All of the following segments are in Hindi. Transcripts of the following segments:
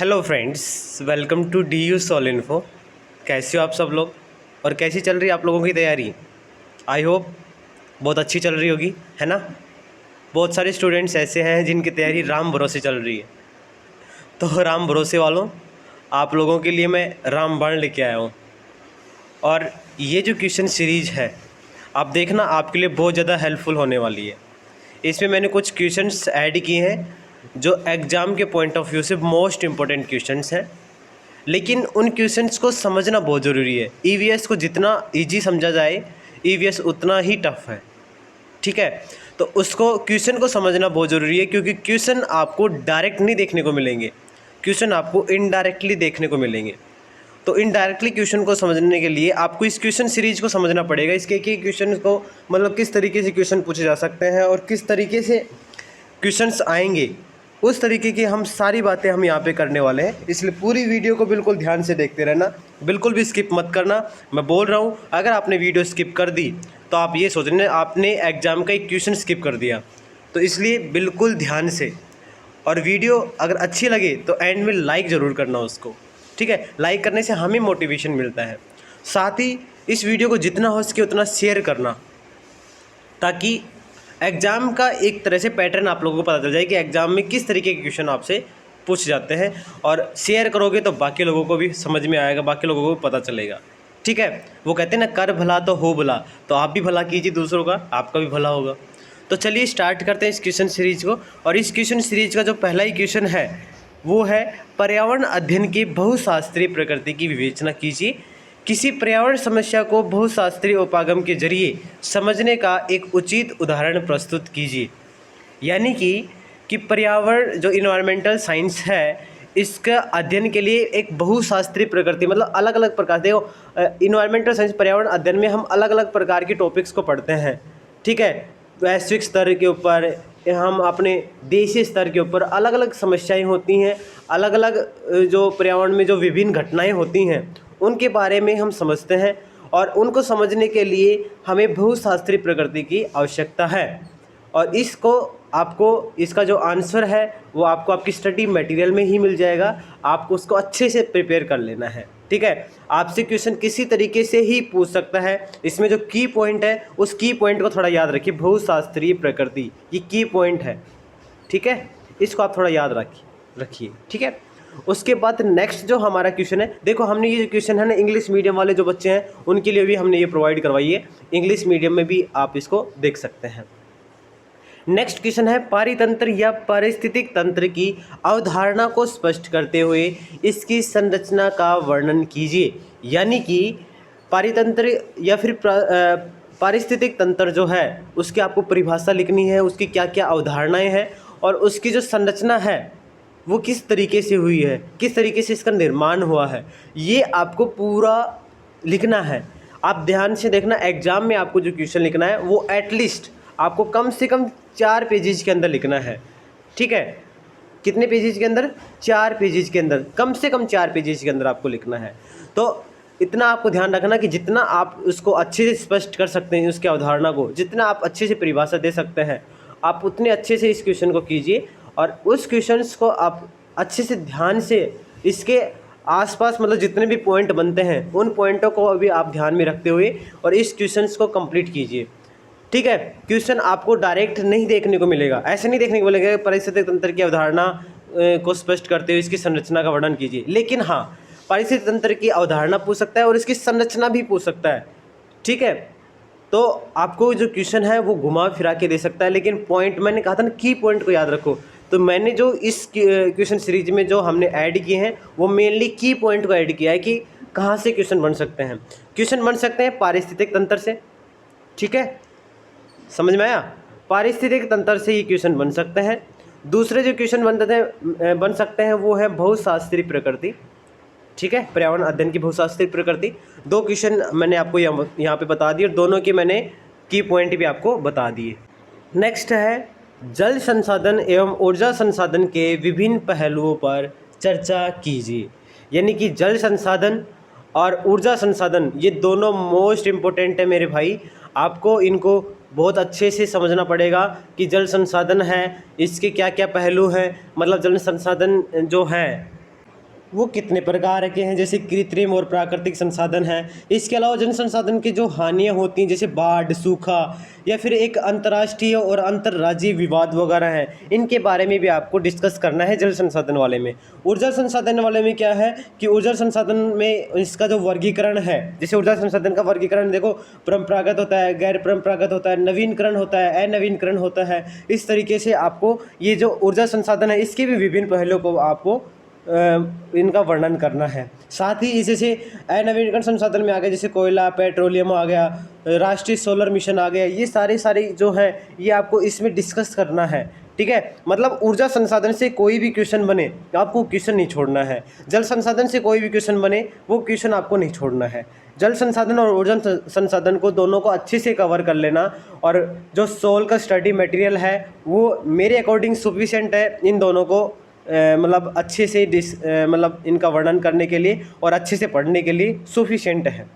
Hello friends, welcome to D U SOL info. कैसे हो आप सब लोग और कैसी चल रही है आप लोगों की तैयारी? आई होप बहुत अच्छी चल रही होगी, है ना। बहुत सारे स्टूडेंट्स ऐसे हैं जिनकी तैयारी राम भरोसे चल रही है। तो राम भरोसे वालों, आप लोगों के लिए मैं रामबाण लेके आया हूँ। और ये जो क्वेश्चन सीरीज़ है, आप देखना आपके लिए बहुत ज़्यादा हेल्पफुल होने वाली है। इसमें मैंने कुछ क्वेश्चंस ऐड किए हैं जो एग्ज़ाम के पॉइंट ऑफ व्यू से मोस्ट इम्पोर्टेंट क्वेश्चंस हैं, लेकिन उन क्वेश्चंस को समझना बहुत ज़रूरी है। ईवीएस को जितना इजी समझा जाए, ईवीएस उतना ही टफ है, ठीक है। तो उसको क्वेश्चन को समझना बहुत ज़रूरी है, क्योंकि क्वेश्चन आपको डायरेक्ट नहीं देखने को मिलेंगे, क्वेश्चन आपको इनडायरेक्टली देखने को मिलेंगे। तो इनडायरेक्टली क्वेश्चन को समझने के लिए आपको इस क्वेश्चन सीरीज को समझना पड़ेगा। इसके क्वेश्चन को मतलब किस तरीके से क्वेश्चन पूछे जा सकते हैं और किस तरीके से क्वेश्चंस आएंगे, उस तरीके की हम सारी बातें हम यहाँ पे करने वाले हैं। इसलिए पूरी वीडियो को बिल्कुल ध्यान से देखते रहना, बिल्कुल भी स्किप मत करना। मैं बोल रहा हूँ, अगर आपने वीडियो स्किप कर दी तो आप ये सोच रहे हैं आपने एग्ज़ाम का एक क्वेश्चन स्किप कर दिया। तो इसलिए बिल्कुल ध्यान से, और वीडियो अगर अच्छी लगे तो एंड में लाइक ज़रूर करना उसको, ठीक है। लाइक करने से हमें मोटिवेशन मिलता है। साथ ही इस वीडियो को जितना हो सके उतना शेयर करना, ताकि एग्ज़ाम का एक तरह से पैटर्न आप लोगों को पता चल जाए कि एग्ज़ाम में किस तरीके के क्वेश्चन आपसे पूछ जाते हैं। और शेयर करोगे तो बाकी लोगों को भी समझ में आएगा, बाकी लोगों को पता चलेगा, ठीक है। वो कहते हैं ना, कर भला तो हो भला। तो आप भी भला कीजिए दूसरों का, आपका भी भला होगा। तो चलिए स्टार्ट करते हैं इस क्वेश्चन सीरीज को। और इस क्वेश्चन सीरीज का जो पहला ही क्वेश्चन है वो है, पर्यावरण अध्ययन की बहुशास्त्रीय प्रकृति की विवेचना कीजिए। किसी पर्यावरण समस्या को बहुशास्त्रीय उपागम के जरिए समझने का एक उचित उदाहरण प्रस्तुत कीजिए। यानी कि पर्यावरण जो इन्वायरमेंटल साइंस है, इसका अध्ययन के लिए एक बहुशास्त्रीय प्रकृति, मतलब अलग अलग प्रकार, देखो इन्वायरमेंटल साइंस पर्यावरण अध्ययन में हम अलग अलग प्रकार के टॉपिक्स को पढ़ते हैं, ठीक है। वैश्विक स्तर के ऊपर, हम अपने देशीय स्तर के ऊपर अलग अलग समस्याएं होती हैं, अलग अलग जो पर्यावरण में जो विभिन्न घटनाएं होती हैं उनके बारे में हम समझते हैं। और उनको समझने के लिए हमें बहुशास्त्रीय प्रकृति की आवश्यकता है। और इसको आपको, इसका जो आंसर है वो आपको आपकी स्टडी मटेरियल में ही मिल जाएगा। आपको उसको अच्छे से प्रिपेयर कर लेना है, ठीक है। आपसे क्वेश्चन किसी तरीके से ही पूछ सकता है। इसमें जो की पॉइंट है उस की पॉइंट को थोड़ा याद रखिए। बहुशास्त्रीय प्रकृति ये की पॉइंट है, ठीक है। इसको आप थोड़ा याद रखिए, ठीक है। उसके बाद नेक्स्ट जो हमारा क्वेश्चन है, देखो हमने ये क्वेश्चन है ना, इंग्लिश मीडियम वाले जो बच्चे हैं उनके लिए भी हमने ये प्रोवाइड करवाई है। इंग्लिश मीडियम में भी आप इसको देख सकते हैं। नेक्स्ट क्वेश्चन है, पारितंत्र या पारिस्थितिक तंत्र की अवधारणा को स्पष्ट करते हुए इसकी संरचना का वर्णन कीजिए। यानी कि पारितंत्र या फिर पारिस्थितिक तंत्र जो है उसकी आपको परिभाषा लिखनी है, उसकी क्या क्या अवधारणाएं हैं और उसकी जो संरचना है वो किस तरीके से हुई है, किस तरीके से इसका निर्माण हुआ है, ये आपको पूरा लिखना है। आप ध्यान से देखना, एग्जाम में आपको जो क्वेश्चन लिखना है वो एटलीस्ट आपको कम से कम 4 पेजेज के अंदर लिखना है, ठीक है। कितने पेजेज के अंदर? 4 पेजेज के अंदर, कम से कम 4 पेजेज के अंदर आपको लिखना है। तो इतना आपको ध्यान रखना कि जितना आप उसको अच्छे से स्पष्ट कर सकते हैं, उसकी अवधारणा को जितना आप अच्छे से परिभाषा दे सकते हैं, आप उतने अच्छे से इस क्वेश्चन को कीजिए। और उस क्वेश्चंस को आप अच्छे से ध्यान से, इसके आसपास मतलब जितने भी पॉइंट बनते हैं उन पॉइंटों को अभी आप ध्यान में रखते हुए और इस क्वेश्चंस को कंप्लीट कीजिए, ठीक है। क्वेश्चन आपको डायरेक्ट नहीं देखने को मिलेगा, ऐसे नहीं देखने को मिलेगा पारिस्थितिक तंत्र की अवधारणा को स्पष्ट करते हुए इसकी संरचना का वर्णन कीजिए। लेकिन हाँ, पारिस्थितिक तंत्र की अवधारणा पूछ सकता है और इसकी संरचना भी पूछ सकता है, ठीक है। तो आपको जो क्वेश्चन है वो घुमा फिरा के दे सकता है, लेकिन पॉइंट मैंने कहा था ना, की पॉइंट को याद रखो। तो मैंने जो इस क्वेश्चन सीरीज में जो हमने ऐड किए हैं वो मेनली की पॉइंट को ऐड किया है कि कहाँ से क्वेश्चन बन सकते हैं। क्वेश्चन बन सकते हैं पारिस्थितिक तंत्र से, ठीक है, समझ में आया। पारिस्थितिक तंत्र से ये क्वेश्चन बन सकते हैं। दूसरे जो क्वेश्चन बन सकते हैं वो है बहुशास्त्रीय प्रकृति, ठीक है, पर्यावरण अध्ययन की बहुशास्त्रीय प्रकृति। 2 क्वेश्चन मैंने आपको यहाँ पे बता दिए और दोनों के मैंने की पॉइंट भी आपको बता दिए। नेक्स्ट है, जल संसाधन एवं ऊर्जा संसाधन के विभिन्न पहलुओं पर चर्चा कीजिए। यानी कि जल संसाधन और ऊर्जा संसाधन ये दोनों मोस्ट इम्पोर्टेंट है मेरे भाई। आपको इनको बहुत अच्छे से समझना पड़ेगा कि जल संसाधन है, इसके क्या क्या पहलू हैं। मतलब जल संसाधन जो है वो कितने प्रकार के हैं, जैसे कृत्रिम और प्राकृतिक संसाधन हैं। इसके अलावा जल संसाधन की जो हानियाँ होती हैं जैसे बाढ़, सूखा या फिर एक अंतर्राष्ट्रीय और अंतर्राज्यीय विवाद वगैरह हैं, इनके बारे में भी आपको डिस्कस करना है जल संसाधन वाले में। ऊर्जा संसाधन वाले में क्या है कि ऊर्जा संसाधन में इसका जो वर्गीकरण है, जैसे ऊर्जा संसाधन का वर्गीकरण देखो, परंपरागत होता है, गैर परंपरागत होता है, नवीनकरण होता है, अनवीनकरण होता है। इस तरीके से आपको ये जो ऊर्जा संसाधन है इसके भी विभिन्न पहलुओं को आपको इनका वर्णन करना है। साथ ही जैसे अनवीनकरण संसाधन में आ गया, जैसे कोयला, पेट्रोलियम आ गया, राष्ट्रीय सोलर मिशन आ गया, ये सारे जो है ये आपको इसमें डिस्कस करना है। ठीक है, मतलब ऊर्जा संसाधन से कोई भी क्वेश्चन बने आपको क्वेश्चन नहीं छोड़ना है, जल संसाधन से कोई भी क्वेश्चन बने वो क्वेश्चन आपको नहीं छोड़ना है। जल संसाधन और ऊर्जा संसाधन को दोनों को अच्छे से कवर कर लेना, और जो सोल का स्टडी मटेरियल है वो मेरे अकॉर्डिंग सफिशिएंट है इन दोनों को मतलब अच्छे से मतलब इनका वर्णन करने के लिए और अच्छे से पढ़ने के लिए सफिशिएंट है।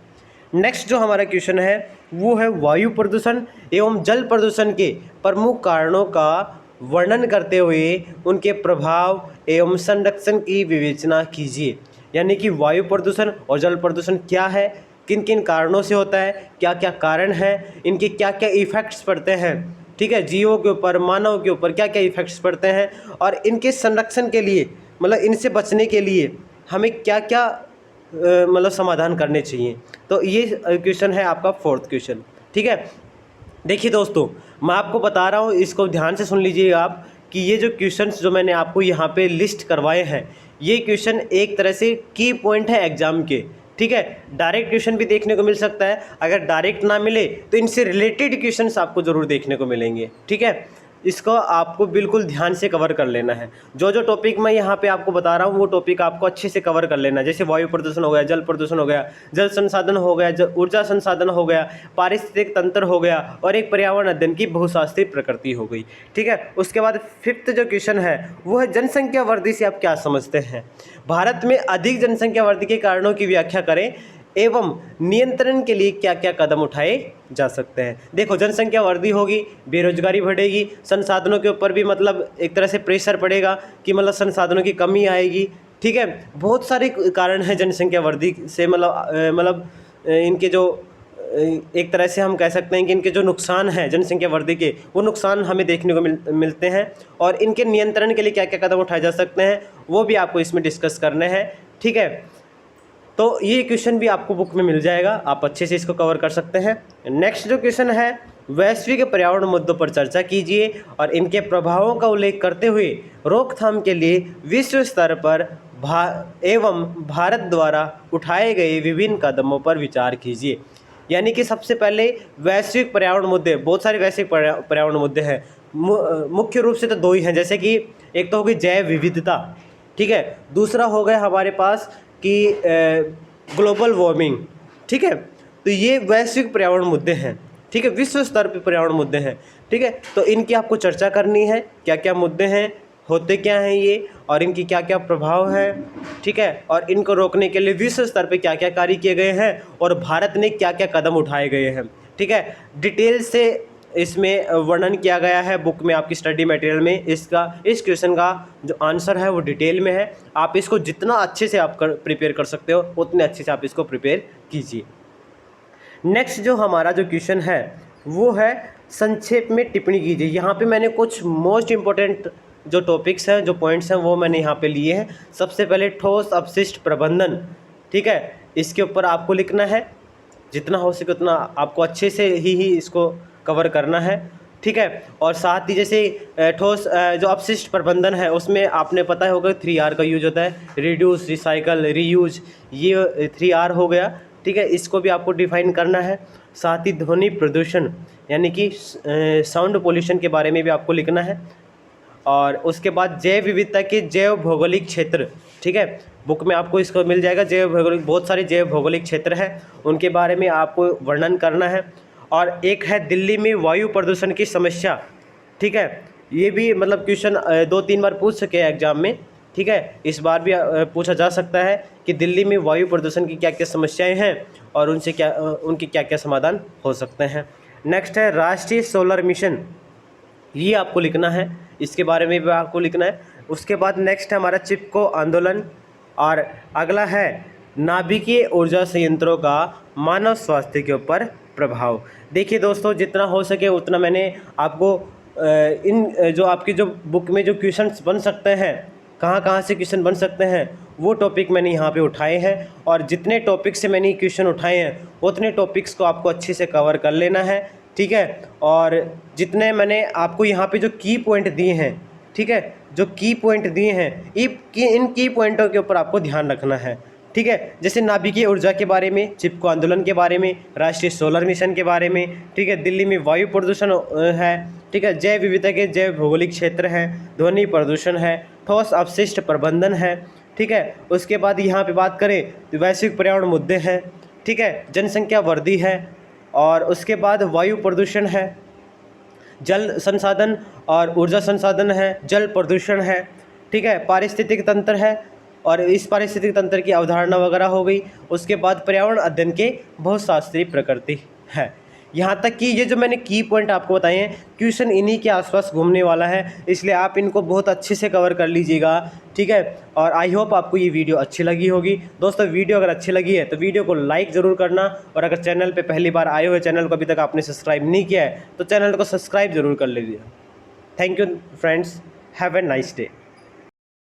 नेक्स्ट जो हमारा क्वेश्चन है वो है वायु प्रदूषण एवं जल प्रदूषण के प्रमुख कारणों का वर्णन करते हुए उनके प्रभाव एवं संरक्षण की विवेचना कीजिए। यानी कि वायु प्रदूषण और जल प्रदूषण क्या है, किन किन कारणों से होता है, क्या क्या कारण है, इनके क्या क्या इफ़ेक्ट्स पड़ते हैं, ठीक है, जीवों के ऊपर, मानव के ऊपर क्या क्या इफ़ेक्ट्स पड़ते हैं, और इनके संरक्षण के लिए मतलब इनसे बचने के लिए हमें क्या क्या मतलब समाधान करने चाहिए। तो ये क्वेश्चन है आपका 4th क्वेश्चन। ठीक है, देखिए दोस्तों, मैं आपको बता रहा हूँ, इसको ध्यान से सुन लीजिएगा आप कि ये जो क्वेश्चंस जो मैंने आपको यहाँ पे लिस्ट करवाए हैं, ये क्वेश्चन एक तरह से की पॉइंट है एग्जाम के। ठीक है, डायरेक्ट क्वेश्चन भी देखने को मिल सकता है, अगर डायरेक्ट ना मिले तो इनसे रिलेटेड क्वेश्चंस आपको ज़रूर देखने को मिलेंगे। ठीक है, इसको आपको बिल्कुल ध्यान से कवर कर लेना है। जो जो टॉपिक मैं यहाँ पे आपको बता रहा हूँ वो टॉपिक आपको अच्छे से कवर कर लेना है। जैसे वायु प्रदूषण हो गया, जल प्रदूषण हो गया, जल संसाधन हो गया, ऊर्जा संसाधन हो गया, पारिस्थितिक तंत्र हो गया, और एक पर्यावरण अध्ययन की बहुशास्त्रीय प्रकृति हो गई। ठीक है, उसके बाद 5th जो क्वेश्चन है वो है जनसंख्या वृद्धि से आप क्या समझते हैं। भारत में अधिक जनसंख्या वृद्धि के कारणों की व्याख्या करें एवं नियंत्रण के लिए क्या क्या कदम उठाए जा सकते हैं। देखो, जनसंख्या वृद्धि होगी, बेरोजगारी बढ़ेगी, संसाधनों के ऊपर भी मतलब एक तरह से प्रेशर पड़ेगा कि मतलब संसाधनों की कमी आएगी। ठीक है, बहुत सारे कारण हैं जनसंख्या वृद्धि से, मतलब इनके जो एक तरह से हम कह सकते हैं कि इनके जो नुकसान हैं जनसंख्या वृद्धि के, वो नुकसान हमें देखने को मिलते हैं, और इनके नियंत्रण के लिए क्या क्या कदम उठाए जा सकते हैं वो भी आपको इसमें डिस्कस करने हैं। ठीक है, तो ये क्वेश्चन भी आपको बुक में मिल जाएगा, आप अच्छे से इसको कवर कर सकते हैं। नेक्स्ट जो क्वेश्चन है, वैश्विक पर्यावरण मुद्दों पर चर्चा कीजिए और इनके प्रभावों का उल्लेख करते हुए रोकथाम के लिए विश्व स्तर पर एवं भारत द्वारा उठाए गए विभिन्न कदमों पर विचार कीजिए। यानी कि सबसे पहले वैश्विक पर्यावरण मुद्दे, बहुत सारे वैश्विक पर्यावरण मुद्दे हैं, मुख्य रूप से तो 2 ही हैं, जैसे कि एक तो होगी जैव विविधता, ठीक है, दूसरा हो गया हमारे पास कि ग्लोबल वार्मिंग। ठीक है, तो ये वैश्विक पर्यावरण मुद्दे हैं। ठीक है, विश्व स्तर पर पर्यावरण मुद्दे हैं। ठीक है, तो इनकी आपको चर्चा करनी है, क्या क्या मुद्दे हैं, होते क्या हैं ये, और इनकी क्या क्या प्रभाव है। ठीक है, और इनको रोकने के लिए विश्व स्तर पे क्या क्या कार्य किए गए हैं और भारत ने क्या क्या कदम उठाए गए हैं। ठीक है, डिटेल से इसमें वर्णन किया गया है बुक में, आपकी स्टडी मटेरियल में। इस क्वेश्चन का जो आंसर है वो डिटेल में है। आप इसको जितना अच्छे से आप प्रिपेयर कर सकते हो उतने अच्छे से आप इसको प्रिपेयर कीजिए। नेक्स्ट जो हमारा जो क्वेश्चन है वो है संक्षेप में टिप्पणी कीजिए। यहाँ पे मैंने कुछ मोस्ट इम्पोर्टेंट जो टॉपिक्स हैं, जो पॉइंट्स हैं, वो मैंने यहाँ पे लिए हैं। सबसे पहले ठोस अपशिष्ट प्रबंधन। ठीक है, इसके ऊपर आपको लिखना है, जितना हो सके उतना आपको अच्छे से ही इसको कवर करना है। ठीक है, और साथ ही जैसे ठोस जो अपशिष्ट प्रबंधन है उसमें आपने पता होगा 3R का यूज होता है, रिड्यूस, रिसाइकल, रीयूज, ये 3R हो गया। ठीक है, इसको भी आपको डिफाइन करना है। साथ ही ध्वनि प्रदूषण यानी कि साउंड पोल्यूशन के बारे में भी आपको लिखना है। और उसके बाद जैव विविधता के जैव भौगोलिक क्षेत्र। ठीक है, बुक में आपको इसको मिल जाएगा, जैव भौगोलिक, बहुत सारे जैव भौगोलिक क्षेत्र हैं, उनके बारे में आपको वर्णन करना है। और एक है दिल्ली में वायु प्रदूषण की समस्या। ठीक है, ये भी मतलब क्वेश्चन 2-3 बार पूछ सके एग्जाम में। ठीक है, इस बार भी पूछा जा सकता है कि दिल्ली में वायु प्रदूषण की क्या क्या समस्याएं हैं और उनके क्या क्या समाधान हो सकते हैं। नेक्स्ट है राष्ट्रीय सोलर मिशन, ये आपको लिखना है, इसके बारे में भी आपको लिखना है। उसके बाद नेक्स्ट है हमारा चिपको आंदोलन। और अगला है नाभिकीय ऊर्जा संयंत्रों का मानव स्वास्थ्य के ऊपर प्रभाव। देखिए दोस्तों, जितना हो सके उतना मैंने आपको इन जो आपकी जो बुक में जो क्वेश्चंस बन सकते हैं, कहाँ कहाँ से क्वेश्चन बन सकते हैं, वो टॉपिक मैंने यहाँ पे उठाए हैं। और जितने टॉपिक से मैंने क्वेश्चन उठाए हैं उतने टॉपिक्स को आपको अच्छे से कवर कर लेना है, ठीक है। और जितने मैंने आपको यहाँ पे जो की पॉइंट दिए हैं, ठीक है, जो की पॉइंट दिए हैं इन की पॉइंटों के ऊपर आपको ध्यान रखना है, ठीक है। जैसे नाभिकीय ऊर्जा के बारे में, चिपको आंदोलन के बारे में, राष्ट्रीय सोलर मिशन के बारे में, ठीक है, दिल्ली में वायु प्रदूषण है, ठीक है, जैव विविधता के जैव भौगोलिक क्षेत्र है, ध्वनि प्रदूषण है, ठोस अपशिष्ट प्रबंधन है, ठीक है। उसके बाद यहाँ पे बात करें तो वैश्विक पर्यावरण मुद्दे हैं, ठीक है, जनसंख्या वृद्धि है, और उसके बाद वायु प्रदूषण है, जल संसाधन और ऊर्जा संसाधन है, जल प्रदूषण है, ठीक है, पारिस्थितिक तंत्र है, और इस पारिस्थितिक तंत्र की अवधारणा वगैरह हो गई। उसके बाद पर्यावरण अध्ययन के भौशास्त्रीय प्रकृति है। यहाँ तक कि ये जो मैंने की पॉइंट आपको बताए हैं, क्वेश्चन इन्हीं के आसपास घूमने वाला है, इसलिए आप इनको बहुत अच्छे से कवर कर लीजिएगा, ठीक है। और आई होप आपको ये वीडियो अच्छी लगी होगी। दोस्तों, वीडियो अगर अच्छी लगी है तो वीडियो को लाइक ज़रूर करना, और अगर चैनल पे पहली बार आए हुए, चैनल को अभी तक आपने सब्सक्राइब नहीं किया है तो चैनल को सब्सक्राइब ज़रूर कर लीजिए। Thank you friends, have a nice day.